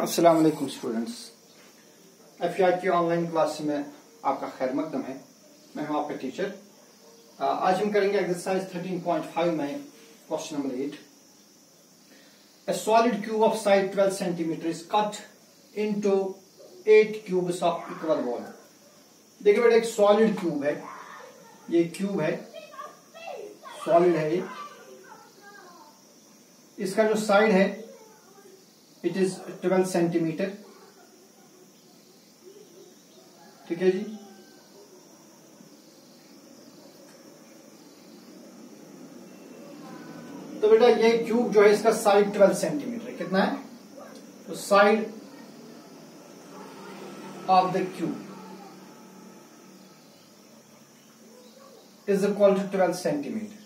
अस्सलाम वालेकुम students, FI की ऑनलाइन क्लास में आपका खैर मकदम है। मैं हूं आपका टीचर। आज हम करेंगे एक्सरसाइज 13.5 में question number 8। A solid cube of side 12 centimetre is cut into 8 cubes of equal wall. देखिए बेटा, एक सॉलिड क्यूब है, ये क्यूब है, सॉलिड है ये। इसका जो साइड है इट इज 12 सेंटीमीटर। ठीक है जी। तो बेटा ये क्यूब जो है इसका साइड 12 सेंटीमीटर है। कितना है? तो side of the cube is equal to 12 centimetre.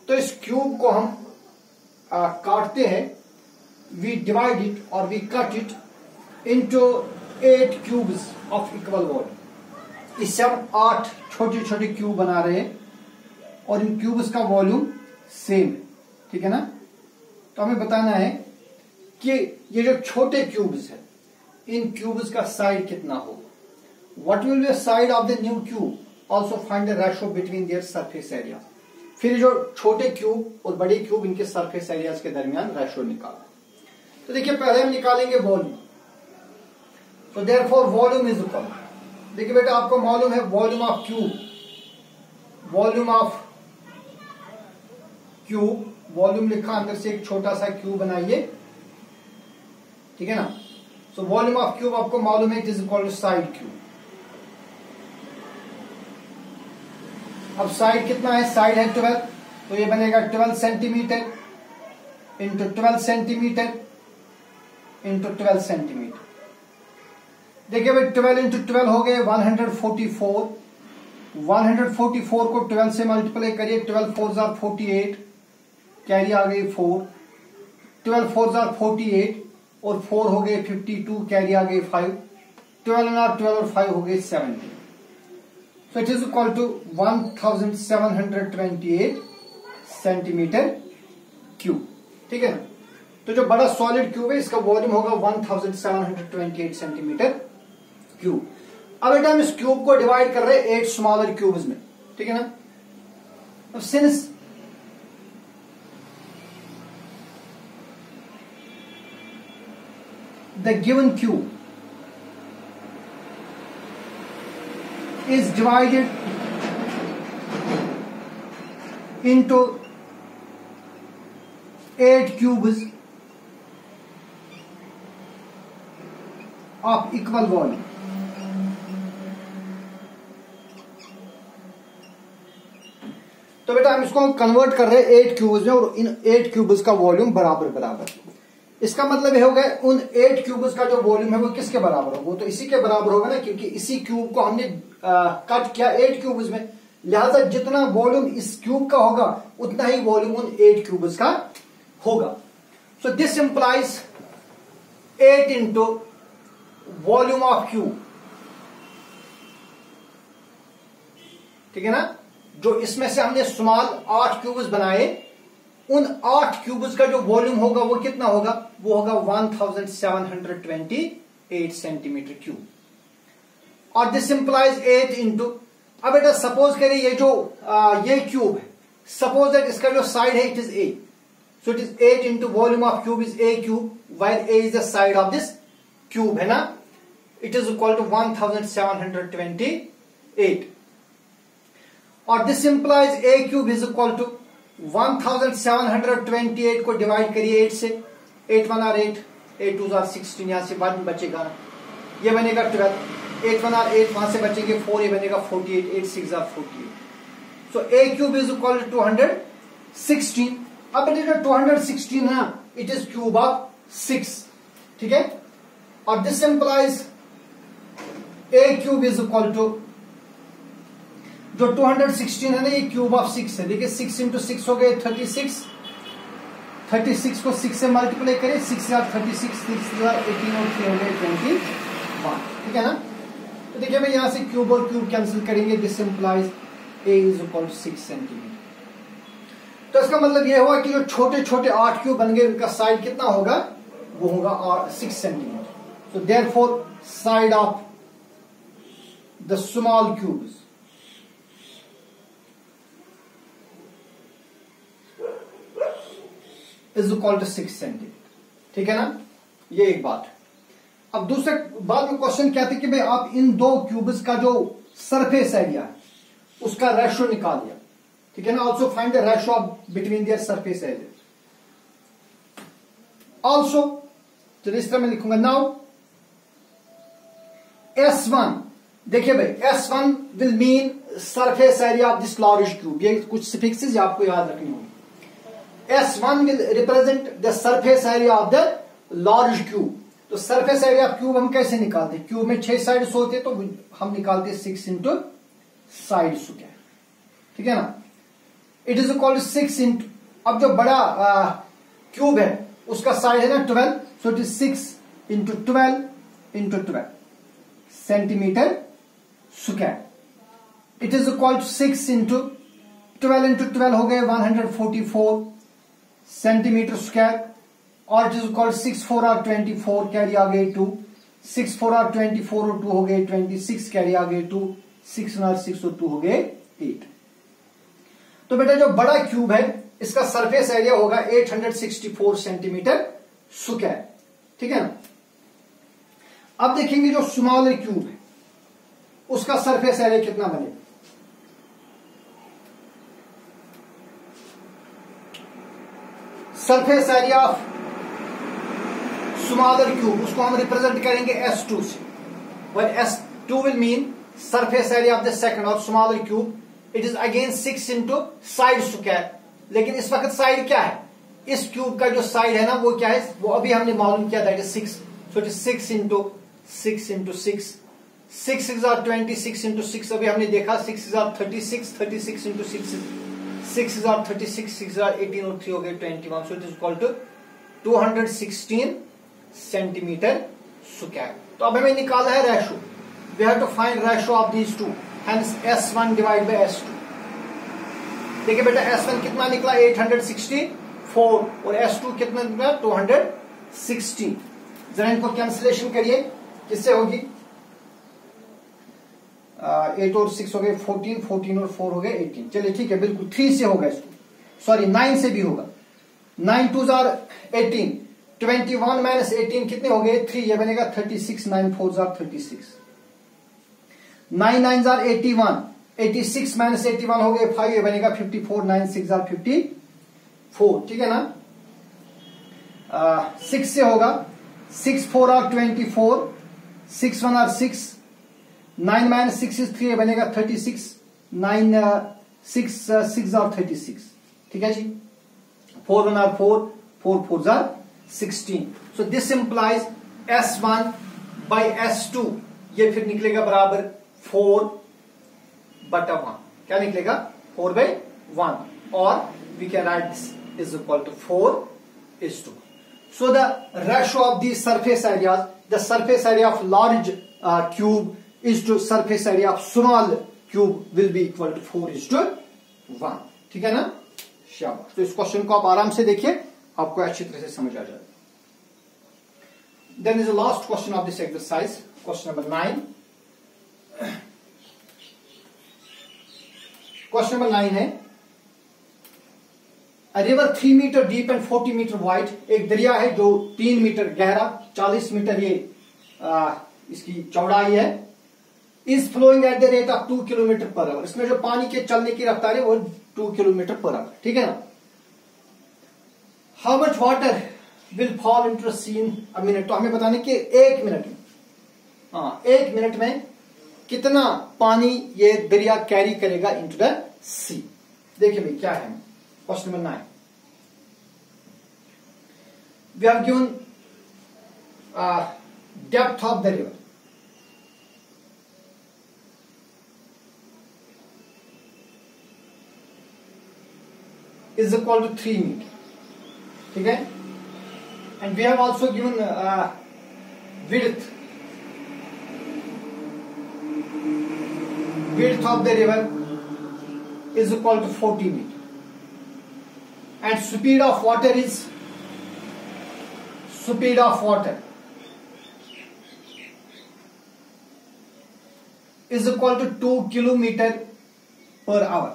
तो इस क्यूब को हम काटते हैं, we divide it or we cut it into 8 cubes of equal volume। इससे हम 8 छोटे छोटे क्यूब बना रहे हैं और इन क्यूब्स का वॉल्यूम सेम है। ठीक है ना? तो हमें बताना है कि ये जो छोटे क्यूब्स है इन क्यूब्स का साइड कितना होगा। What will be the side of the new cube, also find the ratio between their surface area. फिर जो छोटे क्यूब और बड़े क्यूब इनके सरफेस एरियाज के दरमियान रेशियो निकालना। तो देखिए पहले हम निकालेंगे वॉल्यूम। तो देयरफॉर वॉल्यूम इज इक्वल, देखिए बेटा आपको मालूम है volume of cube, volume of cube, volume लिखा, अंदर से एक छोटा सा क्यूब बनाइए। ठीक है ना? सो वॉल्यूम ऑफ क्यूब आपको मालूम है it is equal to side cube. अब साइड कितना है? साइड है 12, तो ये बनेगा 12 centimetre into 12 centimetre into 12 centimetre. देखिए भाई 12 इंटू 12 हो गए 144। 144 को 12 से मल्टीप्लाई करिए, 12 4 जार 48, कैरी आ गई 4। 12 4 जार 48 और 4 हो गए 52, कैरी आ गई 5। 12 और 12 और 5 हो गए 70। So it is equal to 1728 centimetre cube. ठीक है ना? तो जो बड़ा सॉलिड क्यूब है इसका वॉल्यूम होगा 1728 सेंटीमीटर क्यूब। अब बेटा हम इस क्यूब को डिवाइड कर रहे हैं 8 स्मॉलर क्यूब्स में। ठीक है ना? अब since the given cube is divided into 8 cubes of equal volume। तो बेटा हम इसको कन्वर्ट कर रहे हैं 8 क्यूब्स में और इन 8 क्यूब्स का वॉल्यूम बराबर बराबर। इसका मतलब यह होगा उन 8 क्यूब्स का जो वॉल्यूम है वो किसके बराबर होगा? वो तो इसी के बराबर होगा ना, क्योंकि इसी क्यूब को हमने कट किया 8 क्यूब्स में। लिहाजा जितना वॉल्यूम इस क्यूब का होगा उतना ही वॉल्यूम उन 8 क्यूब्स का होगा। So this implies 8 into volume of cube. ठीक है ना? जो इसमें से हमने स्मॉल 8 क्यूब्स बनाए, उन 8 क्यूब्स का जो वॉल्यूम होगा वो कितना होगा? वो होगा 1728 सेंटीमीटर क्यूब। और दिस इंप्लाइज 8 इंटू, अब बेटा सपोज करिए ये जो ये क्यूब है, सपोज दैट इसका जो साइड है it is A, so it is 8 into volume of cube is A cube, while A is the side of this cube, है ना? It is equal to 1728। और this implies A cube is equal to 1728 को divide करिए 8 से, 8 1 are 8, 8 2 are 16, यहां से बाद में बचेगा, ये बनेगा 12, 8 1 आर 8, वहां से बचेंगे 4, ये बनेगा 48, 8 6 are 48। So A cube is equal to 216। अब बेटा 216 है ना, इट इज क्यूब ऑफ 6। ठीक है? और this implies A cube is equal to, जो 216 है ना ये क्यूब ऑफ 6 है। देखिए 6 इंटू 6 हो गए 36, 36 को 6 से मल्टीप्लाई करें, 6 या 36, 6 18 और 3 हो गए 21। ठीक है ना? तो देखिए भाई यहां से क्यूब और क्यूब कैंसिल करेंगे, this implies A is equal to 6 centimetre. तो इसका मतलब यह हुआ कि जो छोटे छोटे 8 क्यूब बन गए उनका साइड कितना होगा? वो होगा और 6 centimetre. So therefore side of the small cube is equal to 6 centimetre. ठीक है ना, ये एक बात है. अब दूसरे बाद में क्वेश्चन क्या थे कि भाई आप इन दो क्यूब्स का जो सरफेस एरिया है उसका रेशो निकाल लिया. ठीक है ना. Also find the ratio between their surface area. Also चलिए इस तरह मैं लिखूंगा. नाउ S1, देखिए भाई S1 will mean surface area of this large cube. ये कुछ सफिक्सेस आपको याद रखनी होगी. S1 will represent the surface area of the large cube. तो सरफेस एरिया ऑफ क्यूब हम कैसे निकालते हैं? क्यूब में 6 साइड्स होते तो हम निकालते हैं 6 इंटू साइड स्क्वायर. ठीक है ना. It is equal to 6 into, अब जो बड़ा क्यूब है उसका साइड है ना 12, so it is 6 into 12 centimetre square. It is equal to 6 into 12 हो गए 144 सेंटीमीटर स्क्वायर. और इट इज इक्वल 6 4 और 24 कैरी आ गए 2. 6 4 और 24 और 2 हो गए 26 कैरी आ गए 2. 6 और 6 और 2 हो गए 8. तो बेटा जो बड़ा क्यूब है इसका सरफेस एरिया होगा 864 सेंटीमीटर स्क्वायर. ठीक है ना. अब देखेंगे जो स्मॉलर क्यूब है उसका सरफेस एरिया कितना बनेगा. Surface area of smaller cube उसको हम रिप्रेजेंट करेंगे S2 से. When S2 will mean surface area of the second or smaller cube. It is again 6 into side square. लेकिन इस वक्त साइड क्या है? इस क्यूब का जो साइड है ना वो क्या है? वो अभी हमने मालूम किया था 6. So it is 6 into 6 into 6. 6 6 are 26 into 6. अभी हमने देखा 6 are 36. 36 into 6. 6 are 36. 6 are 18 और 3 हो गए 21. So it is equal to 216 centimetre square. तो अब हमें निकाला है ratio. We have to find ratio of these two. Hence S1 divide by S2. देखिए बेटा S1 कितना निकला 864 और S2 कितना निकला 216. जरा इनको कैंसिलेशन करिए. किससे होगी? 8 और 6 हो गए 14. 14 और 4 हो गए 18. चलिए ठीक है बिल्कुल 3 से होगा इसको. सॉरी 9 से भी होगा. 9 2s are 18. 21 माइनस 18 कितने हो गए 3. ये बनेगा 36. 9 4s are 36. 9 9s are 81. 86 minus 81 हो गए 5. ये बनेगा 54. 9 6 are 54. ठीक है ना. 6 से होगा 6 4 are 24. 6 1 are 6. 9 minus 6 is 3. ये बनेगा 36. 9 6 6 are 36. ठीक है जी. 4 1 are 4. 4 4s are 16. So this implies S1 by S2 ये फिर निकलेगा बराबर 4 बटा 1. क्या निकलेगा 4 by 1 और we can write this is equal to 4:2. So the ratio of these surface areas, the surface area of large cube is to surface area of small cube will be equal to 4:1. ठीक है ना. शाबाश. तो इस question को आप आराम से देखिए आपको अच्छी तरह से समझ आ जाएगा. Then is the last question of this exercise, question number 9. Question number 9 है A river 3 meter deep and 40 meter wide. एक दरिया है जो 3 मीटर गहरा 40 मीटर ये इसकी चौड़ाई है. Is flowing at the rate of 2 kilometre per our. इसमें जो पानी के चलने की रफ्तार है वो 2 किलोमीटर पर आवर. ठीक है ना. How much water will fall into the sea in a minute? तो हमें बताने कि 1 मिनट में 1 मिनट में कितना पानी ये दरिया कैरी करेगा into the sea. देखिए भाई क्या है question number 9. We have given depth of the river. Is equal to 3 meter. ठीक है. And we have also given width. Width of the river is equal to 40 meter. And speed of water is speed of water is equal to 2 kilometre per hour.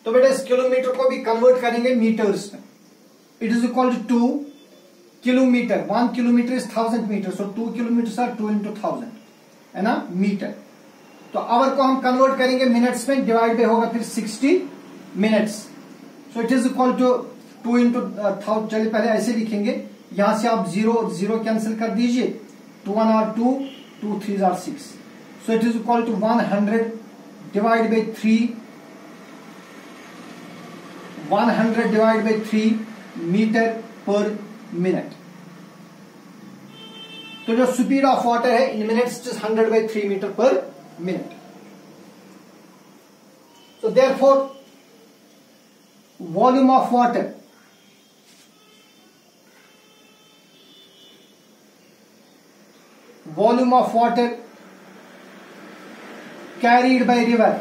तो बेटा इस kilometre को भी convert करेंगे metres में। It is equal to 2 kilometre, 1 kilometre is 1000 metre, so 2 kilometre are 2 into 1000 है ना metre. तो आवर को हम कन्वर्ट करेंगे मिनट्स में, डिवाइड बाय होगा फिर 60 minutes. So it is equal to 2 into 1000। चलिए पहले ऐसे लिखेंगे, यहां से आप 0 और 0 कैंसिल कर दीजिए, 2 1 are 2, 2 3 are 6। So it is equal to 100 divide by 3, 100 divide by 3 metre per minute. तो जो स्पीड ऑफ वाटर है in minutes is 100 by 3 metre per minute. So therefore volume of water carried by river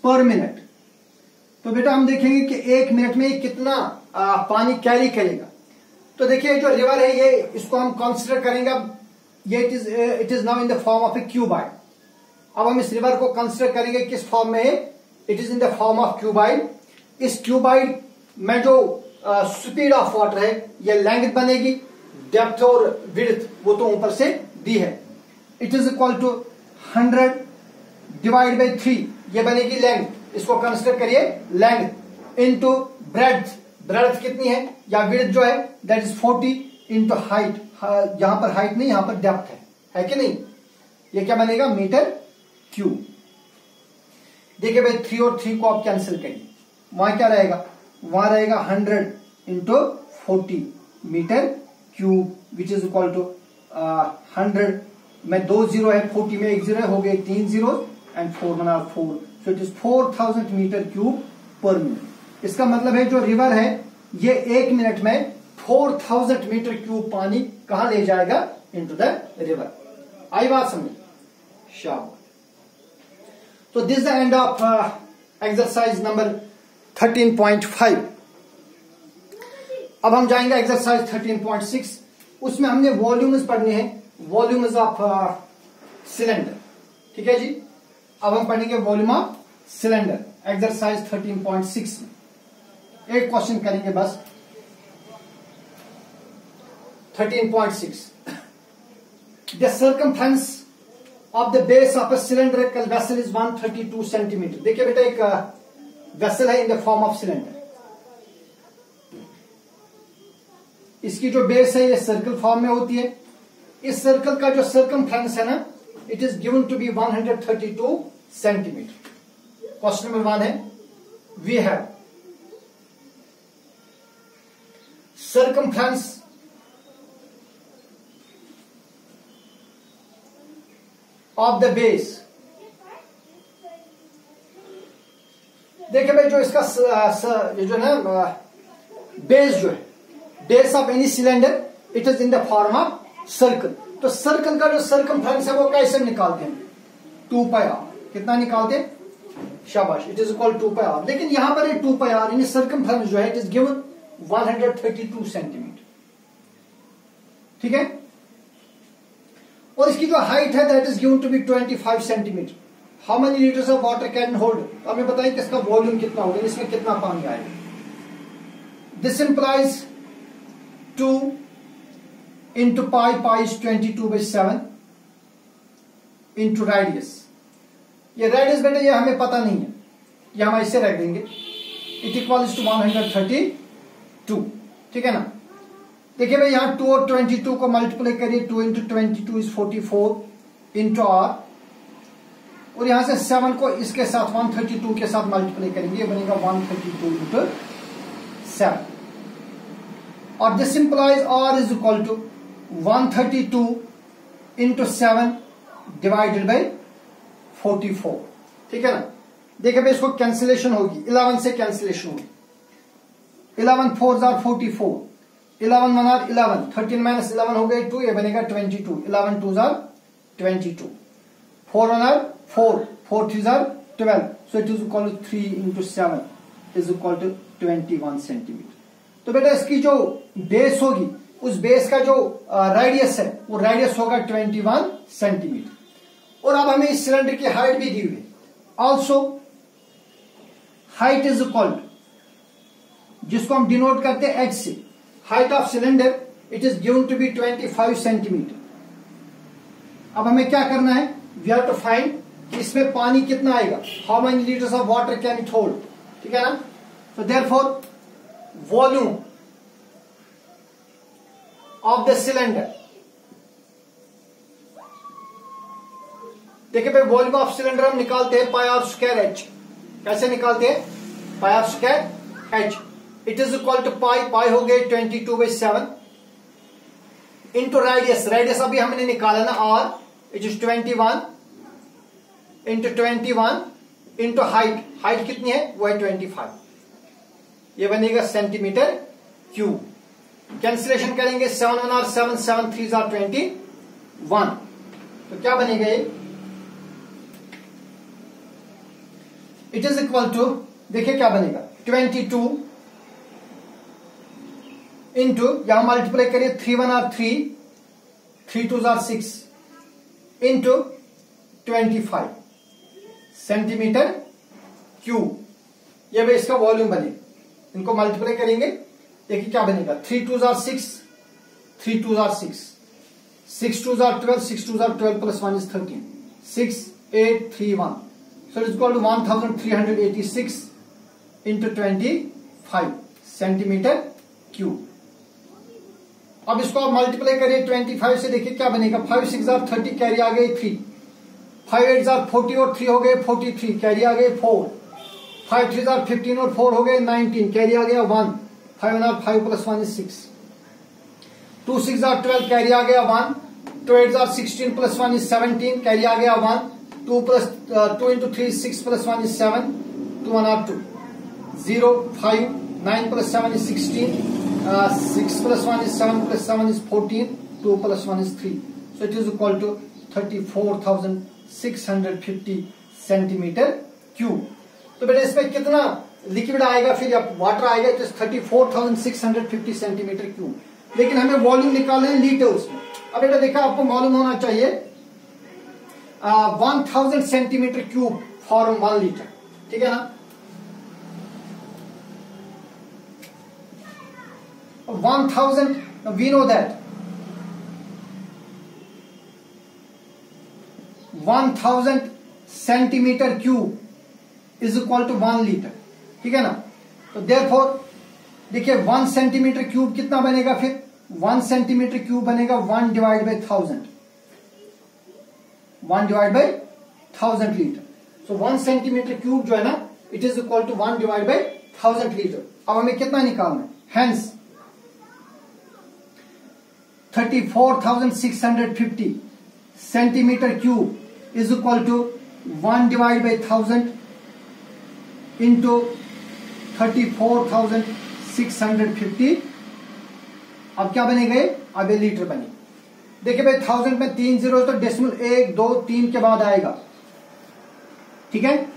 per minute। तो बेटा हम देखेंगे कि 1 minute में कितना पानी कैरी करेगा। तो देखिए जो रिवर है ये, इसको हम कंसीडर करेंगे, ये it is now in the form of A cuboid. अब हम इस रिवर को कंसीडर करेंगे किस फॉर्म में है, it is in the form of cuboid. इस क्यूबाइड में जो स्पीड ऑफ वाटर है ये लेंथ बनेगी, डेप्थ और विड्थ वो तो ऊपर से दी है। It is equal to 100 divide by 3, ये बनेगी लेंथ, इसको कंसीडर करिए लेंथ इनटू ब्रेड्थ। ब्रेड्थ कितनी है या विड्थ जो है दैट इज 40 इंटू हाइट। यहां पर हाइट नहीं, यहां पर डेप्थ है कि नहीं। ये क्या बनेगा, मीटर क्यूब। देखिए भाई 3 और 3 को आप कैंसिल करिए, वहां क्या रहेगा, वहां रहेगा 100 into 40 metre cube which is equal to 100 में 2 0 है, 40 में 1 0 है, हो गए 3 0 एंड 4 बना 4। So it is 4000 metre cube per minute. इसका मतलब है जो रिवर है ये 1 मिनट में 4000 मीटर क्यूब पानी कहां ले जाएगा, इनटू द रिवर। आई बात समझ, शाबाश। तो this the end of exercise number 13.5। अब हम जाएंगे एक्सरसाइज 13.6। उसमें हमने वॉल्यूम्स पढ़ने हैं, वॉल्यूम्स ऑफ सिलेंडर। ठीक है जी, अब हम पढ़ेंगे वॉल्यूम ऑफ सिलेंडर एक्सरसाइज 13.6 में। एक क्वेश्चन करेंगे बस। 13.6 the circumference of the base of a cylindrical vessel is 132 centimetre. देखिए बेटा एक वेसल है in the form of cylinder, इसकी जो बेस है ये सर्कल फॉर्म में होती है। इस सर्कल का जो सर्कमफ्रेंस है ना, it is given to be 132 centimetre. Question number 1 है, we have circumference of the base। देखिए भाई जो इसका ये जो है बेस जो है, base of any cylinder it is in the form of circle. तो सर्कल का जो सर्कमफ्रेंस है वो कैसे निकालते हैं, 2 पाई आर। कितना निकालते हैं, शाबाश, it is equal 2 pi R. लेकिन यहां पर 2 पाई आर यानी सर्कमफ्रेंस जो है इट इज गिवन 132 सेंटीमीटर। ठीक है, और इसकी जो हाइट है that is given to be 25 centimetre. How many litres of water can hold, तो हमें बताइए कि इसका वॉल्यूम कितना होगा, इसमें कितना पानी आएगा। This implies 2 into pi, pi is 22/7 into radius. ये रेडियस बेटा ये हमें पता नहीं है, ये हम ऐसे रख देंगे, इट इक्वल्स टू 132। ठीक है ना। देखिए भाई यहां 2 और 22 को मल्टीप्लाई करिए, 2 इंटू 22 इज 44 इंटू आर, और यहां से 7 को इसके साथ 132 के साथ मल्टीप्लाई करेंगे, ये बनेगा 132 इंटू 7। और this implies R is equal to 132 into 7 divided by 44। ठीक है ना। देखिए भाई इसको कैंसिलेशन होगी, 11 से कैंसिलेशन होगी, 11 4s are 44, 11 1 are 11, 13 minus 11 हो गए 2, ये बनेगा 22, 11 2s are 22, 4 1 are 4, 4 3s are 12, so it is equal to 3 into 7 is equal to 21 centimetre. तो बेटा इसकी जो बेस होगी, उस बेस का जो रेडियस है वो रेडियस होगा 21 सेंटीमीटर। और अब हमें इस सिलेंडर की हाइट भी दी हुई है। Also height is equal to, जिसको हम डिनोट करते हैं एच से, height of cylinder it is given to be 25 centimetre. अब हमें क्या करना है, वी हैव टू फाइंड कि इसमें पानी कितना आएगा, how many litres of water can it hold, ठीक है ना। तो therefore volume of the cylinder, देखिए भाई वॉल्यूम ऑफ सिलेंडर हम निकालते हैं पाई आर स्क्वायर एच। कैसे निकालते हैं, pi r square H, it is equal to pi हो गए 22/7 इंटू रेडियस, रेडियस अभी हमने निकाला ना R, it is 21 into 21 into height, height कितनी है वो है 25, ये बनेगा सेंटीमीटर क्यूब। कैंसिलेशन करेंगे, 7 1 आर 7, 7 3 आर 21, तो क्या बनेगा ये, इट इज इक्वल टू, देखिए क्या बनेगा 22 इंटू, यहां मल्टीप्लाई करिए 3 1 R 3, 3 2 R 6 into 25 centimetre cube, ये भी इसका वॉल्यूम बनेगा। इनको मल्टीप्लाई करेंगे, देखिए क्या बनेगा 3 2 R 6, 3 2 R 6, 6 2 R 12, 6 2 R 12 plus 1 is 13, 6 8 3 1, so it is equal to 1386 into 25 centimetre cube. अब इसको आप मल्टीप्लाई करिए 25 से, देखिए क्या बनेगा, 5 6 आर 30, कैरी आ गई 3, 5 8 आर 40 और 3 हो गए 43, कैरी आ गए 4, 5 3 आर 15 और 4 हो गए 19, कैरी आ गया 1, 5 are 5 plus 1 is 6, 2 6 are 12, carry आ गया 1, 2 8 आर 16 प्लस 1 इज 17, कैरी आ गया 1, 2 into 3 is 6 plus 1 is 7, 2 1 are 2, 0 5, 9 plus 7 is 16, 6 plus 1 is 7 plus 7 is 14, 2 plus 1 is 3, so it is equal to 34,650 centimetre cube. तो बेटा इसमें कितना लिक्विड आएगा, फिर वाटर आएगा, इट इज 34,650 सेंटीमीटर क्यूब। लेकिन हमें वॉल्यूम निकालना है लीटर्स में। अब बेटा देखा, आपको मालूम होना चाहिए 1000 सेंटीमीटर क्यूब फॉर 1 लीटर, ठीक है ना। 1000, we know that 1000 centimetre cube is equal to 1 litre, ठीक है ना। तो देयरफॉर देखिए 1 सेंटीमीटर क्यूब कितना बनेगा, फिर 1 सेंटीमीटर क्यूब बनेगा 1 divide by 1000, 1 divide by 1000 litre. So 1 centimetre cube जो है ना, it is equal to 1 divide by 1000 litre. अब हमें कितना निकालना है, hence 34,650 centimetre cube is equal to 1 divide by 1000 into 34,650। अब क्या बनेगा, अब ये लीटर बनेगा। देखिए भाई 1000 में 3 जीरो तो डेसिमल 1 2 3 के बाद आएगा, ठीक है।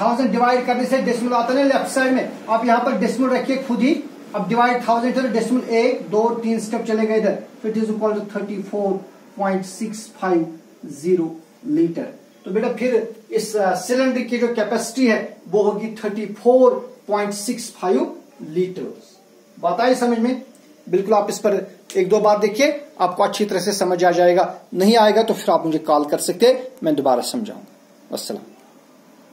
1000 डिवाइड करने से डेसिमल आता है लेफ्ट साइड में, आप यहां पर डेसिमल रखिए खुद ही। अब डिवाइड 1000 है, डेसिमल 1 2 3 स्टेप चलेगा इधर, फिर it is equal to 34.650 litre. तो बेटा फिर इस सिलेंडर की जो कैपेसिटी है वो होगी 34.65 लीटर। बात आई समझ में? बिल्कुल आप इस पर 1-2 बार देखिए, आपको अच्छी तरह से समझ आ जाएगा। नहीं आएगा तो फिर आप मुझे कॉल कर सकते हैं, मैं दोबारा समझाऊंगा। अस्सलाम।